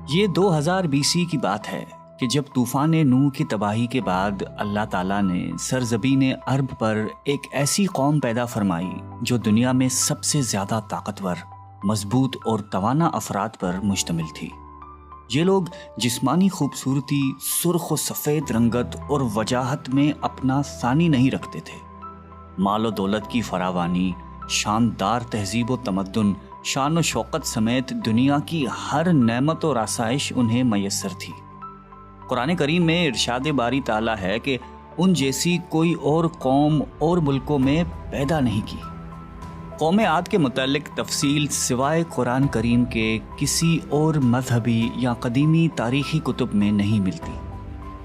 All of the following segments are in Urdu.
یہ 2000 BC کی بات ہے کہ جب طوفان نوح کی تباہی کے بعد اللہ تعالیٰ نے سرزمین عرب پر ایک ایسی قوم پیدا فرمائی جو دنیا میں سب سے زیادہ طاقتور، مضبوط اور توانا افراد پر مشتمل تھی۔ یہ لوگ جسمانی خوبصورتی، سرخ و سفید رنگت اور وجاہت میں اپنا ثانی نہیں رکھتے تھے۔ مال و دولت کی فراوانی، شاندار تہذیب و تمدن، شان و شوکت سمیت دنیا کی ہر نعمت اور آسائش انہیں میسر تھی۔ قرآن کریم میں ارشاد باری تعالیٰ ہے کہ ان جیسی کوئی اور قوم اور ملکوں میں پیدا نہیں کی۔ قوم عاد کے متعلق تفصیل سوائے قرآن کریم کے کسی اور مذہبی یا قدیمی تاریخی کتب میں نہیں ملتی۔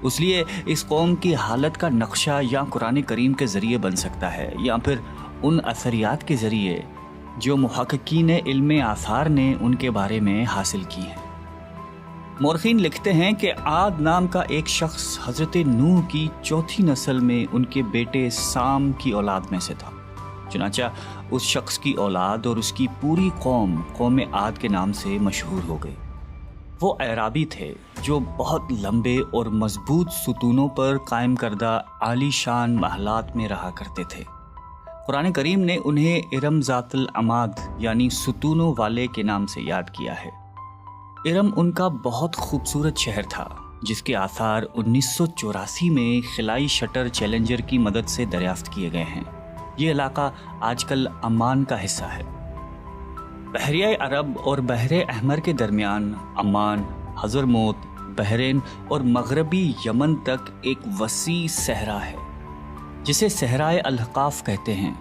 اس لیے اس قوم کی حالت کا نقشہ یا قرآن کریم کے ذریعے بن سکتا ہے یا پھر ان اثریات کے ذریعے جو محققین علم آثار نے ان کے بارے میں حاصل کی ہیں۔ مورخین لکھتے ہیں کہ عاد نام کا ایک شخص حضرت نوح کی چوتھی نسل میں ان کے بیٹے سام کی اولاد میں سے تھا۔ چنانچہ اس شخص کی اولاد اور اس کی پوری قوم عاد کے نام سے مشہور ہو گئی۔ وہ اعرابی تھے جو بہت لمبے اور مضبوط ستونوں پر قائم کردہ عالی شان محلات میں رہا کرتے تھے۔ قرآن کریم نے انہیں ارم ذات العماد یعنی ستونوں والے کے نام سے یاد کیا ہے۔ ارم ان کا بہت خوبصورت شہر تھا جس کے آثار 1984 میں خلائی شٹر چیلنجر کی مدد سے دریافت کیے گئے ہیں۔ یہ علاقہ آج کل عمان کا حصہ ہے۔ بحریہ عرب اور بحر احمر کے درمیان عمان، حضرموت، بحرین اور مغربی یمن تک ایک وسیع صحرا ہے جسے صحرائے الحقاف کہتے ہیں۔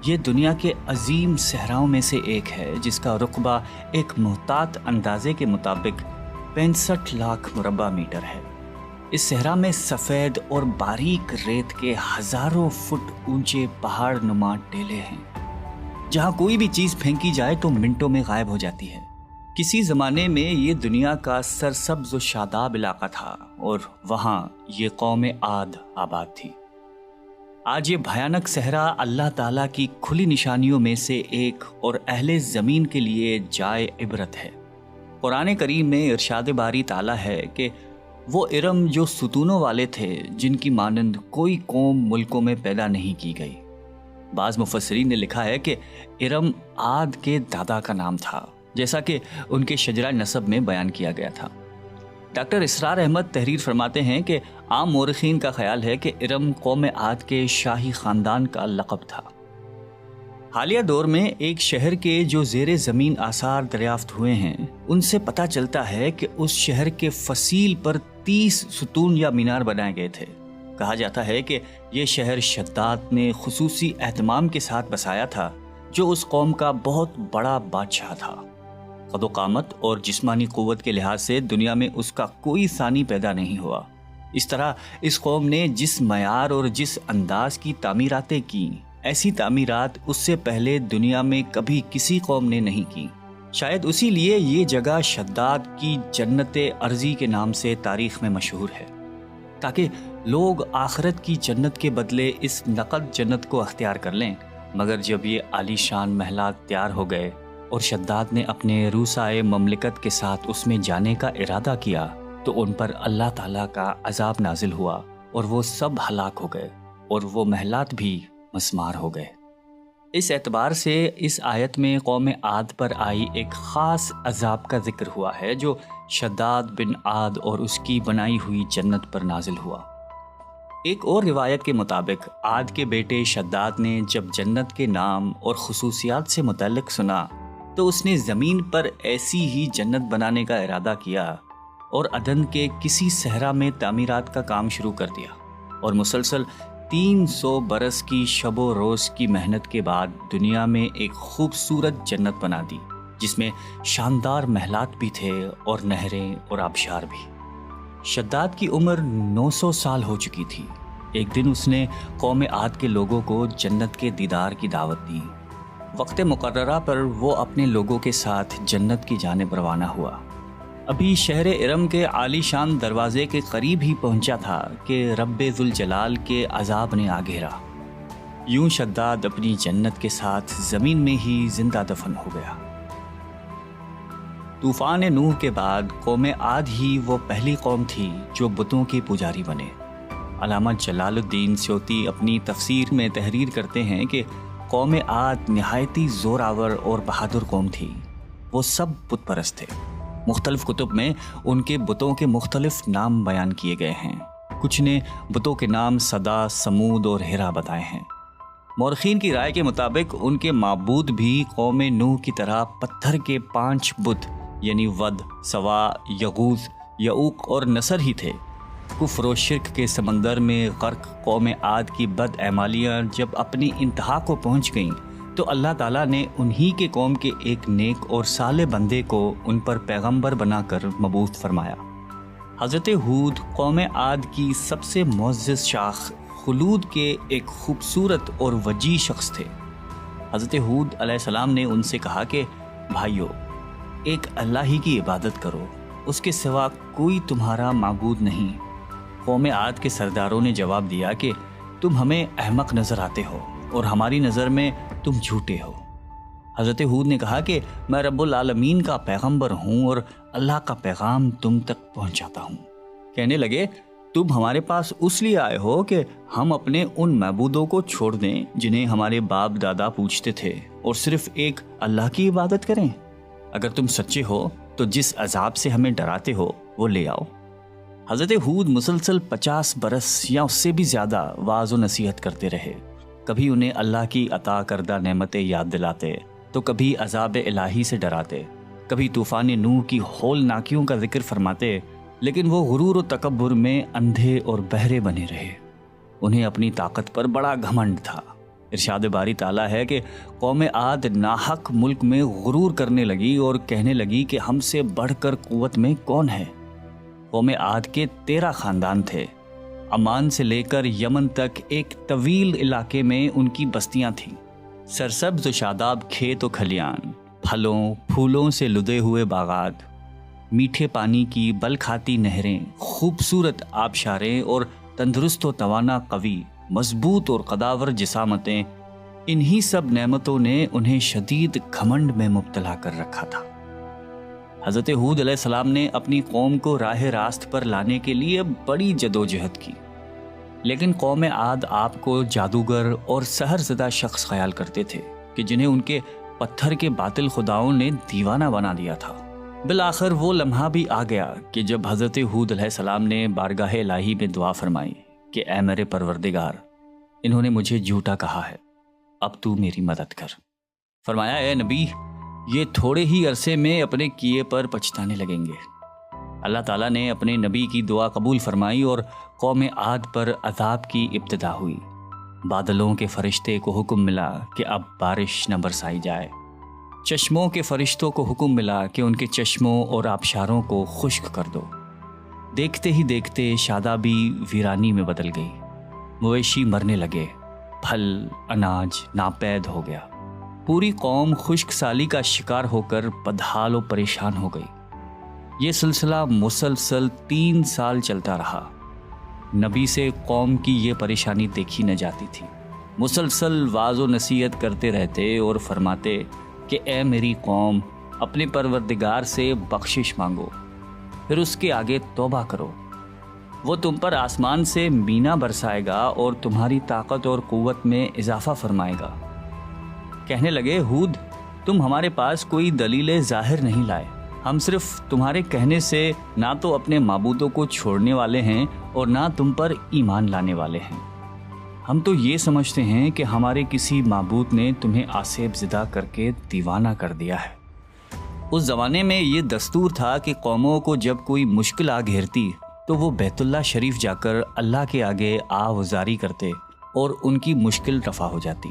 یہ دنیا کے عظیم صحراؤں میں سے ایک ہے جس کا رقبہ ایک محتاط اندازے کے مطابق 65 لاکھ مربع میٹر ہے۔ اس صحرا میں سفید اور باریک ریت کے ہزاروں فٹ اونچے پہاڑ نما ٹیلے ہیں جہاں کوئی بھی چیز پھینکی جائے تو منٹوں میں غائب ہو جاتی ہے۔ کسی زمانے میں یہ دنیا کا سرسبز و شاداب علاقہ تھا اور وہاں یہ قوم عاد آباد تھی۔ آج یہ بھیانک صحرا اللہ تعالیٰ کی کھلی نشانیوں میں سے ایک اور اہل زمین کے لیے جائے عبرت ہے۔ قرآن کریم میں ارشاد باری تعالیٰ ہے کہ وہ ارم جو ستونوں والے تھے جن کی مانند کوئی قوم ملکوں میں پیدا نہیں کی گئی۔ بعض مفسرین نے لکھا ہے کہ ارم عاد کے دادا کا نام تھا جیسا کہ ان کے شجرہ نسب میں بیان کیا گیا تھا۔ ڈاکٹر اسرار احمد تحریر فرماتے ہیں کہ عام مورخین کا خیال ہے کہ ارم قوم عاد کے شاہی خاندان کا لقب تھا۔ حالیہ دور میں ایک شہر کے جو زیر زمین آثار دریافت ہوئے ہیں ان سے پتہ چلتا ہے کہ اس شہر کے فصیل پر 30 ستون یا مینار بنائے گئے تھے۔ کہا جاتا ہے کہ یہ شہر شداد نے خصوصی اہتمام کے ساتھ بسایا تھا جو اس قوم کا بہت بڑا بادشاہ تھا۔ قد و قامت اور جسمانی قوت کے لحاظ سے دنیا میں اس کا کوئی ثانی پیدا نہیں ہوا۔ اس طرح اس قوم نے جس معیار اور جس انداز کی تعمیراتیں کی، ایسی تعمیرات اس سے پہلے دنیا میں کبھی کسی قوم نے نہیں کی۔ شاید اسی لیے یہ جگہ شداد کی جنت ارضی کے نام سے تاریخ میں مشہور ہے، تاکہ لوگ آخرت کی جنت کے بدلے اس نقد جنت کو اختیار کر لیں۔ مگر جب یہ عالی شان محلات تیار ہو گئے اور شداد نے اپنے روسائے مملکت کے ساتھ اس میں جانے کا ارادہ کیا تو ان پر اللہ تعالیٰ کا عذاب نازل ہوا اور وہ سب ہلاک ہو گئے اور وہ محلات بھی مسمار ہو گئے۔ اس اعتبار سے اس آیت میں قوم عاد پر آئی ایک خاص عذاب کا ذکر ہوا ہے جو شداد بن عاد اور اس کی بنائی ہوئی جنت پر نازل ہوا۔ ایک اور روایت کے مطابق عاد کے بیٹے شداد نے جب جنت کے نام اور خصوصیات سے متعلق سنا تو اس نے زمین پر ایسی ہی جنت بنانے کا ارادہ کیا اور عدن کے کسی صحرا میں تعمیرات کا کام شروع کر دیا، اور مسلسل 300 برس کی شب و روز کی محنت کے بعد دنیا میں ایک خوبصورت جنت بنا دی جس میں شاندار محلات بھی تھے اور نہریں اور آبشار بھی۔ شداد کی عمر 900 سال ہو چکی تھی۔ ایک دن اس نے قوم عاد کے لوگوں کو جنت کے دیدار کی دعوت دی۔ وقت مقررہ پر وہ اپنے لوگوں کے ساتھ جنت کی جانب روانہ ہوا۔ ابھی شہر ارم کے عالی شان دروازے کے قریب ہی پہنچا تھا کہ رب ذوالجلال کے عذاب نے آ گھیرا۔ یوں شداد اپنی جنت کے ساتھ زمین میں ہی زندہ دفن ہو گیا۔ طوفان نوح کے بعد قوم عاد ہی وہ پہلی قوم تھی جو بتوں کے پجاری بنے۔ علامہ جلال الدین سیوطی اپنی تفسیر میں تحریر کرتے ہیں کہ قوم عاد نہایتی زور آور اور بہادر قوم تھی۔ وہ سب بت پرست تھے۔ مختلف کتب میں ان کے بتوں کے مختلف نام بیان کیے گئے ہیں۔ کچھ نے بتوں کے نام صدا، سمود اور ہرا بتائے ہیں۔ مورخین کی رائے کے مطابق ان کے معبود بھی قوم نوح کی طرح پتھر کے 5 بت یعنی ود، سوا، یغوث، یعوق اور نصر ہی تھے۔ کفر و شرک کے سمندر میں غرق قوم عاد کی بد اعمالیاں جب اپنی انتہا کو پہنچ گئیں تو اللہ تعالیٰ نے انہی کے قوم کے ایک نیک اور صالح بندے کو ان پر پیغمبر بنا کر مبعوث فرمایا۔ حضرت ہود قوم عاد کی سب سے معزز شاخ خلود کے ایک خوبصورت اور وجیح شخص تھے۔ حضرت ہود علیہ السلام نے ان سے کہا کہ بھائیو، ایک اللہ ہی کی عبادت کرو، اس کے سوا کوئی تمہارا معبود نہیں۔ قوم عاد کے سرداروں نے جواب دیا کہ تم ہمیں احمق نظر آتے ہو اور ہماری نظر میں تم جھوٹے ہو۔ حضرت ہود نے کہا کہ میں رب العالمین کا پیغمبر ہوں اور اللہ کا پیغام تم تک پہنچاتا ہوں۔ کہنے لگے تم ہمارے پاس اس لیے آئے ہو کہ ہم اپنے ان معبودوں کو چھوڑ دیں جنہیں ہمارے باپ دادا پوجتے تھے اور صرف ایک اللہ کی عبادت کریں؟ اگر تم سچے ہو تو جس عذاب سے ہمیں ڈراتے ہو وہ لے آؤ۔ حضرت ہود مسلسل 50 برس یا اس سے بھی زیادہ واعظ و نصیحت کرتے رہے۔ کبھی انہیں اللہ کی عطا کردہ نعمتیں یاد دلاتے تو کبھی عذاب الہی سے ڈراتے، کبھی طوفان نوح کی ہولناکیوں کا ذکر فرماتے، لیکن وہ غرور و تکبر میں اندھے اور بہرے بنے رہے۔ انہیں اپنی طاقت پر بڑا گھمنڈ تھا۔ ارشاد باری تعالیٰ ہے کہ قوم عاد ناحق ملک میں غرور کرنے لگی اور کہنے لگی کہ ہم سے بڑھ کر قوت میں کون ہے۔ قوم عاد کے 13 خاندان تھے۔ عمان سے لے کر یمن تک ایک طویل علاقے میں ان کی بستیاں تھیں۔ سرسبز و شاداب کھیت و کھلیان، پھلوں پھولوں سے لدے ہوئے باغات، میٹھے پانی کی بل کھاتی نہریں، خوبصورت آبشاریں اور تندرست و توانا قوی، مضبوط اور قداور جسامتیں، انہی سب نعمتوں نے انہیں شدید گھمنڈ میں مبتلا کر رکھا تھا۔ حضرت ہود علیہ السلام نے اپنی قوم کو راہ راست پر لانے کے لیے بڑی جدوجہد کی، لیکن قوم عاد آپ کو جادوگر اور سحر زدہ شخص خیال کرتے تھے کہ جنہیں ان کے پتھر کے باطل خداؤں نے دیوانہ بنا دیا تھا۔ بالآخر وہ لمحہ بھی آ گیا کہ جب حضرت ہود علیہ السلام نے بارگاہ الہی میں دعا فرمائی کہ اے میرے پروردگار، انہوں نے مجھے جھوٹا کہا ہے، اب تو میری مدد کر۔ فرمایا اے نبی، یہ تھوڑے ہی عرصے میں اپنے کیے پر پچھتانے لگیں گے۔ اللہ تعالیٰ نے اپنے نبی کی دعا قبول فرمائی اور قوم عاد پر عذاب کی ابتدا ہوئی۔ بادلوں کے فرشتے کو حکم ملا کہ اب بارش نہ برسائی جائے۔ چشموں کے فرشتوں کو حکم ملا کہ ان کے چشموں اور آبشاروں کو خشک کر دو۔ دیکھتے ہی دیکھتے شادابی ویرانی میں بدل گئی، مویشی مرنے لگے، پھل اناج ناپید ہو گیا۔ پوری قوم خشک سالی کا شکار ہو کر بدحال و پریشان ہو گئی۔ یہ سلسلہ مسلسل 3 سال چلتا رہا۔ نبی سے قوم کی یہ پریشانی دیکھی نہ جاتی تھی۔ مسلسل واعظ و نصیحت کرتے رہتے اور فرماتے کہ اے میری قوم، اپنے پروردگار سے بخشش مانگو، پھر اس کے آگے توبہ کرو، وہ تم پر آسمان سے مینا برسائے گا اور تمہاری طاقت اور قوت میں اضافہ فرمائے گا۔ کہنے لگے ہود، تم ہمارے پاس کوئی دلیل ظاہر نہیں لائے، ہم صرف تمہارے کہنے سے نہ تو اپنے معبودوں کو چھوڑنے والے ہیں اور نہ تم پر ایمان لانے والے ہیں۔ ہم تو یہ سمجھتے ہیں کہ ہمارے کسی معبود نے تمہیں آسیب زدہ کر کے دیوانہ کر دیا ہے۔ اس زمانے میں یہ دستور تھا کہ قوموں کو جب کوئی مشکل آ گھیرتی تو وہ بیت اللہ شریف جا کر اللہ کے آگے آوازاری کرتے اور ان کی مشکل رفع ہو جاتی۔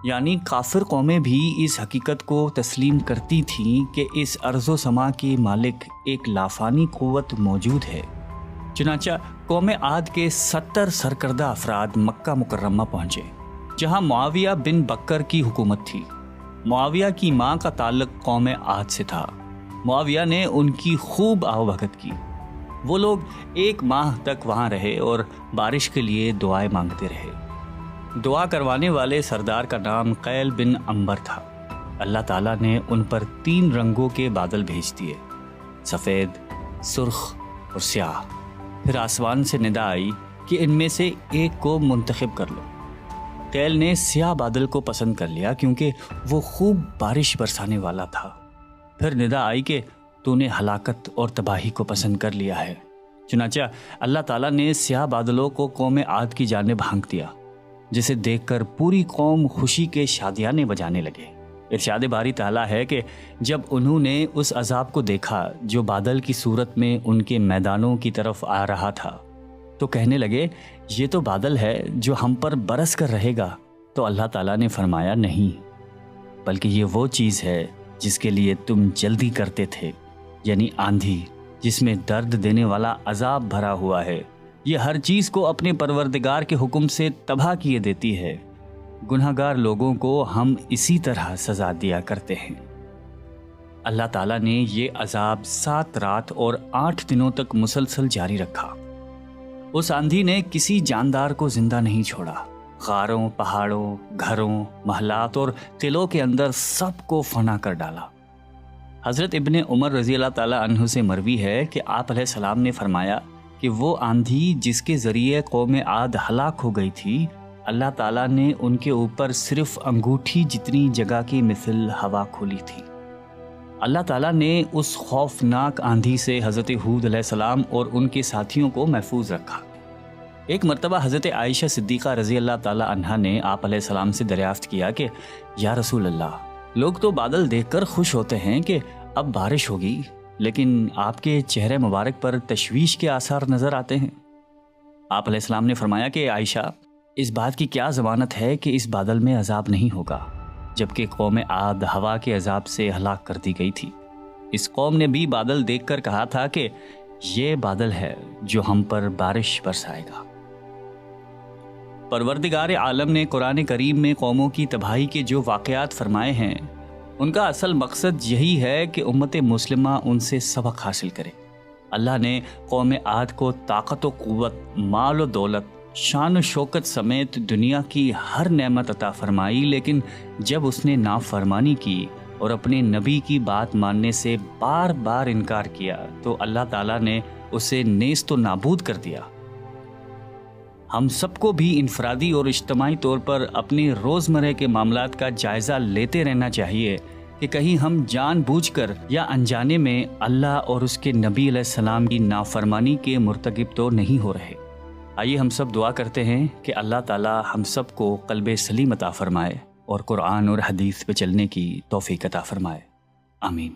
یعنی کافر قومیں بھی اس حقیقت کو تسلیم کرتی تھیں کہ اس ارض و سما کے مالک ایک لافانی قوت موجود ہے۔ چنانچہ قوم عاد کے 70 سرکردہ افراد مکہ مکرمہ پہنچے، جہاں معاویہ بن بکر کی حکومت تھی۔ معاویہ کی ماں کا تعلق قوم عاد سے تھا۔ معاویہ نے ان کی خوب آؤبھگت کی۔ وہ لوگ 1 ماہ تک وہاں رہے اور بارش کے لیے دعائیں مانگتے رہے۔ دعا کروانے والے سردار کا نام قیل بن عنبر تھا۔ اللہ تعالیٰ نے ان پر 3 رنگوں کے بادل بھیج دیے، سفید، سرخ اور سیاہ۔ پھر آسمان سے ندا آئی کہ ان میں سے ایک کو منتخب کر لو۔ قیل نے سیاہ بادل کو پسند کر لیا کیونکہ وہ خوب بارش برسانے والا تھا۔ پھر ندا آئی کہ تو نے ہلاکت اور تباہی کو پسند کر لیا ہے۔ چنانچہ اللہ تعالیٰ نے سیاہ بادلوں کو قوم عاد کی جانب ہانک دیا، جسے دیکھ کر پوری قوم خوشی کے شادیانے بجانے لگے۔ ارشاد باری تعالیٰ ہے کہ جب انہوں نے اس عذاب کو دیکھا جو بادل کی صورت میں ان کے میدانوں کی طرف آ رہا تھا، تو کہنے لگے یہ تو بادل ہے جو ہم پر برس کر رہے گا۔ تو اللہ تعالیٰ نے فرمایا نہیں، بلکہ یہ وہ چیز ہے جس کے لیے تم جلدی کرتے تھے، یعنی آندھی جس میں درد دینے والا عذاب بھرا ہوا ہے۔ یہ ہر چیز کو اپنے پروردگار کے حکم سے تباہ کیے دیتی ہے۔ گناہگار لوگوں کو ہم اسی طرح سزا دیا کرتے ہیں۔ اللہ تعالیٰ نے یہ عذاب 7 رات اور 8 دنوں تک مسلسل جاری رکھا۔ اس آندھی نے کسی جاندار کو زندہ نہیں چھوڑا۔ غاروں، پہاڑوں، گھروں، محلات اور قلعوں کے اندر سب کو فنا کر ڈالا۔ حضرت ابن عمر رضی اللہ تعالیٰ عنہ سے مروی ہے کہ آپ علیہ السلام نے فرمایا کہ وہ آندھی جس کے ذریعے قوم عاد ہلاک ہو گئی تھی، اللہ تعالیٰ نے ان کے اوپر صرف انگوٹھی جتنی جگہ کی مثل ہوا کھولی تھی۔ اللہ تعالیٰ نے اس خوفناک آندھی سے حضرت ہود علیہ السلام اور ان کے ساتھیوں کو محفوظ رکھا۔ ایک مرتبہ حضرت عائشہ صدیقہ رضی اللہ تعالیٰ عنہا نے آپ علیہ السلام سے دریافت کیا کہ یا رسول اللہ، لوگ تو بادل دیکھ کر خوش ہوتے ہیں کہ اب بارش ہوگی، لیکن آپ کے چہرے مبارک پر تشویش کے آثار نظر آتے ہیں۔ آپ علیہ السلام نے فرمایا کہ عائشہ، اس بات کی کیا ضمانت ہے کہ اس بادل میں عذاب نہیں ہوگا، جبکہ قوم عاد ہوا کے عذاب سے ہلاک کر دی گئی تھی۔ اس قوم نے بھی بادل دیکھ کر کہا تھا کہ یہ بادل ہے جو ہم پر بارش برسائے گا۔ پروردگار عالم نے قرآن کریم میں قوموں کی تباہی کے جو واقعات فرمائے ہیں، ان کا اصل مقصد یہی ہے کہ امت مسلمہ ان سے سبق حاصل کرے۔ اللہ نے قوم عاد کو طاقت و قوت، مال و دولت، شان و شوکت سمیت دنیا کی ہر نعمت عطا فرمائی، لیکن جب اس نے نافرمانی کی اور اپنے نبی کی بات ماننے سے بار بار انکار کیا تو اللہ تعالیٰ نے اسے نیست و نابود کر دیا۔ ہم سب کو بھی انفرادی اور اجتماعی طور پر اپنے روزمرہ کے معاملات کا جائزہ لیتے رہنا چاہیے کہ کہیں ہم جان بوجھ کر یا انجانے میں اللہ اور اس کے نبی علیہ السلام کی نافرمانی کے مرتکب تو نہیں ہو رہے۔ آئیے ہم سب دعا کرتے ہیں کہ اللہ تعالی ہم سب کو قلب سلیم عطا فرمائے اور قرآن اور حدیث پہ چلنے کی توفیق عطا فرمائے۔ آمین۔